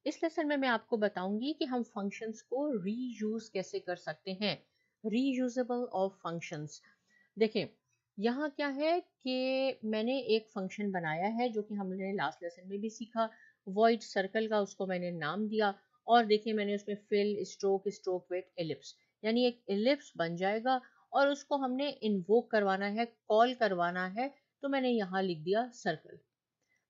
इस लेसन में मैं आपको बताऊंगी कि हम फंक्शंस को रीयूज कैसे कर सकते हैं, रीयूजेबल ऑफ फंक्शंस। देखिए यहाँ क्या है कि मैंने एक फंक्शन बनाया है जो कि हमने लास्ट लेसन में भी सीखा, वॉइड सर्कल का उसको मैंने नाम दिया। और देखिए मैंने उसमें fill, stroke, stroke with ellipse, यानी एक एलिप्स बन जाएगा और उसको हमने इन्वोक करवाना है, कॉल करवाना है, तो मैंने यहाँ लिख दिया सर्कल।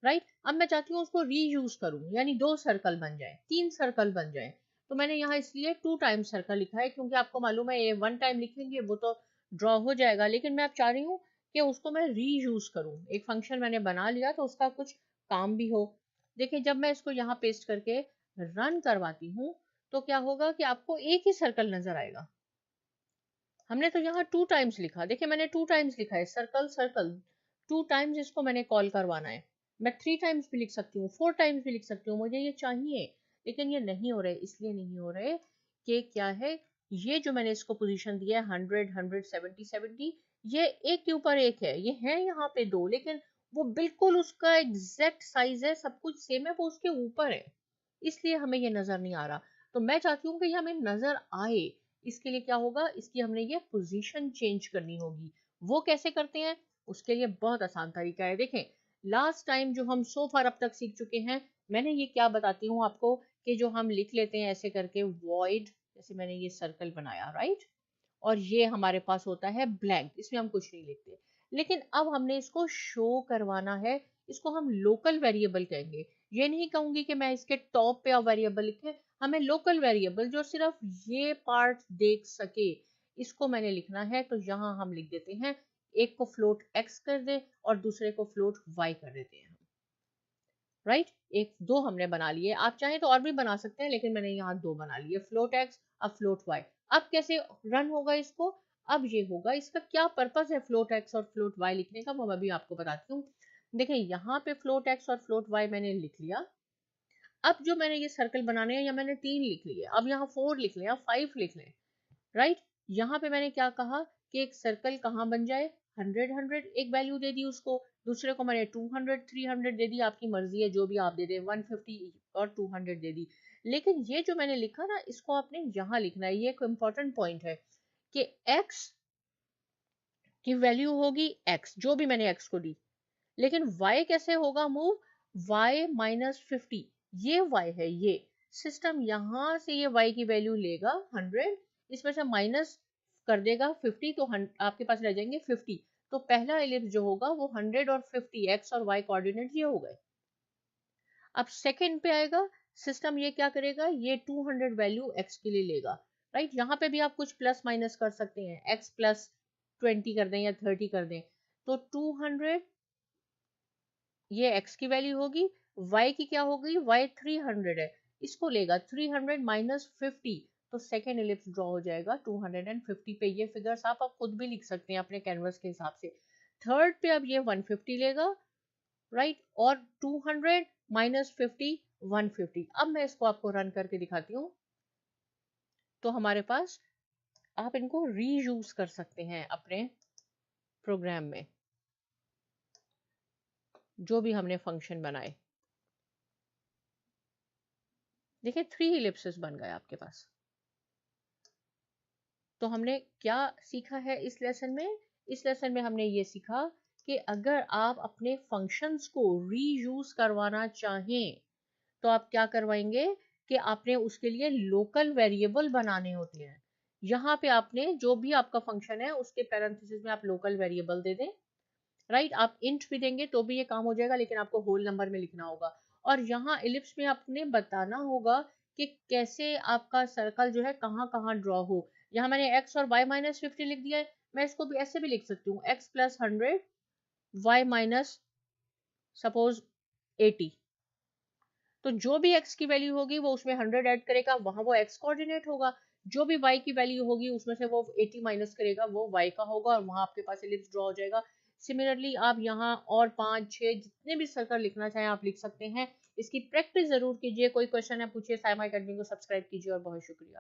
राइट, अब मैं चाहती हूँ उसको रीयूज करूँ, यानी 2 सर्कल बन जाए, 3 सर्कल बन जाए, तो मैंने यहाँ इसलिए 2 टाइम सर्कल लिखा है, क्योंकि आपको मालूम है ये 1 टाइम लिखेंगे वो तो ड्रॉ हो जाएगा, लेकिन मैं अब चाह रही हूँ कि उसको मैं रीयूज करूँ। एक फंक्शन मैंने बना लिया तो उसका कुछ काम भी हो। देखिए जब मैं इसको यहाँ पेस्ट करके रन करवाती हूँ तो क्या होगा कि आपको एक ही सर्कल नजर आएगा। हमने तो यहाँ 2 टाइम्स लिखा, देखिए मैंने 2 टाइम्स लिखा है, सर्कल सर्कल 2 टाइम्स इसको मैंने कॉल करवाना है। मैं 3 टाइम्स भी लिख सकती हूँ, 4 टाइम्स भी लिख सकती हूँ, मुझे ये चाहिए, लेकिन ये नहीं हो रहे। इसलिए नहीं हो रहे कि क्या है, ये जो मैंने इसको पोजीशन दिया है 100 100 70 70, ये एक के ऊपर एक है, ये है यहाँ पे 2, लेकिन वो बिल्कुल उसका एग्जैक्ट साइज है, सब कुछ सेम है, वो उसके ऊपर है, इसलिए हमें ये नजर नहीं आ रहा। तो मैं चाहती हूँ कि ये हमें नजर आए, इसके लिए क्या होगा, इसकी हमने ये पोजीशन चेंज करनी होगी। वो कैसे करते हैं, उसके लिए बहुत आसान तरीका है। देखें लास्ट टाइम जो हम सो फार अब तक सीख चुके हैं, मैंने ये क्या बताती हूँ आपको कि जो हम लिख लेते हैं ऐसे करके वॉइड, जैसे मैंने ये सर्कल बनाया, राइट, और ये हमारे पास होता है ब्लैंक, इसमें हम कुछ नहीं लिखते। लेकिन अब हमने इसको शो करवाना है, इसको हम लोकल वेरिएबल कहेंगे। ये नहीं कहूंगी कि मैं इसके टॉप पे अब वेरिएबल लिखे, हमें लोकल वेरिएबल जो सिर्फ ये पार्ट देख सके, इसको मैंने लिखना है। तो यहाँ हम लिख देते हैं, एक को फ्लोट x कर दे और दूसरे को फ्लोट y कर देते हैं, राइट। एक दो हमने बना लिए, आप चाहें तो और भी बना सकते हैं, लेकिन मैंने यहाँ 2 बना लिए, फ्लोट x अब फ्लोट y। अब कैसे रन होगा इसको, अब ये होगा, इसका क्या पर्पस है फ्लोट x और फ्लोट y लिखने का, वो मैं भी आपको बताती हूँ। देखिए यहाँ पे फ्लोट x और फ्लोट y मैंने लिख लिया। अब जो मैंने ये सर्कल बनाने हैं, या मैंने 3 लिख लिए, अब यहाँ 4 लिख लें या 5 लिख लें, राइट। यहाँ पे मैंने क्या कहा कि एक सर्कल कहाँ बन जाए, 100 100 एक वैल्यू दे दी उसको, दूसरे को मैंने 200 300 दे दी, आपकी मर्जी है जो भी आप दे दें, 150 और 200 दे दी। लेकिन ये जो मैंने लिखा ना, इसको आपने यहाँ लिखना है, ये एक इम्पॉर्टेंट पॉइंट है कि x की वैल्यू होगी x, जो भी मैंने x को दी, लेकिन y कैसे होगा मूव, y -50, ये y है, ये सिस्टम यहाँ से ये y की वैल्यू लेगा 100, इसमें से माइनस कर देगा 50, तो आपके पास रह जाएंगे 50। तो पहला एलिप्स जो होगा वो 100 और 50, x और y कोऑर्डिनेट ये हो गए। अब सेकंड पे आएगा, सिस्टम ये क्या करेगा, ये 200 वैल्यू x के लिए लेगा, राइट। यहाँ पे भी आप कुछ प्लस माइनस कर सकते हैं, x प्लस 20 कर दें या 30 कर दें, तो 200 ये x की वैल्यू होगी, y की क्या होगी, y 300 है, इसको लेगा 300 -50, तो सेकेंड एलिप्स ड्रॉ हो जाएगा 250 पे। ये फिगर्स आप खुद भी लिख सकते हैं अपने कैनवस के हिसाब से। थर्ड पे अब ये 150 लेगा, राइट, और 200 -50 150। अब मैं इसको आपको रन करके दिखाती हूँ, तो हमारे पास, आप इनको रीयूज कर सकते हैं अपने प्रोग्राम में, जो भी हमने फंक्शन बनाए। देखिए 3 इलिप्सेस बन गए आपके पास। तो हमने क्या सीखा है इस लेसन में, इस लेसन में हमने ये सीखा कि अगर आप अपने फंक्शंस को रीयूज करवाना चाहें तो आप क्या करवाएंगे कि आपने उसके लिए लोकल वेरिएबल बनाने होते हैं। यहाँ पे आपने जो भी आपका फंक्शन है उसके पैरेंथेसिस में आप लोकल वेरिएबल दे दें, राइट। आप इंट भी देंगे तो भी ये काम हो जाएगा, लेकिन आपको होल नंबर में लिखना होगा। और यहाँ एलिप्स में आपने बताना होगा कि कैसे आपका सर्कल जो है कहाँ कहाँ ड्रॉ हो। यहाँ मैंने x और y -50 लिख दिया है, मैं इसको भी ऐसे भी लिख सकती हूँ, x + 100 y माइनस सपोज 80। तो जो भी x की वैल्यू होगी वो उसमें 100 ऐड करेगा, वहां वो x कोऑर्डिनेट होगा। जो भी y की वैल्यू होगी उसमें से वो 80 माइनस करेगा, वो y का होगा, और वहां आपके पास एलिप्स ड्रॉ हो जाएगा। सिमिलरली आप यहाँ और 5 6 जितने भी सर्कल लिखना चाहें आप लिख सकते हैं। इसकी प्रैक्टिस जरूर कीजिए, कोई क्वेश्चन है पूछिए, साइमा अकेडमी को सब्सक्राइब कीजिए, और बहुत शुक्रिया।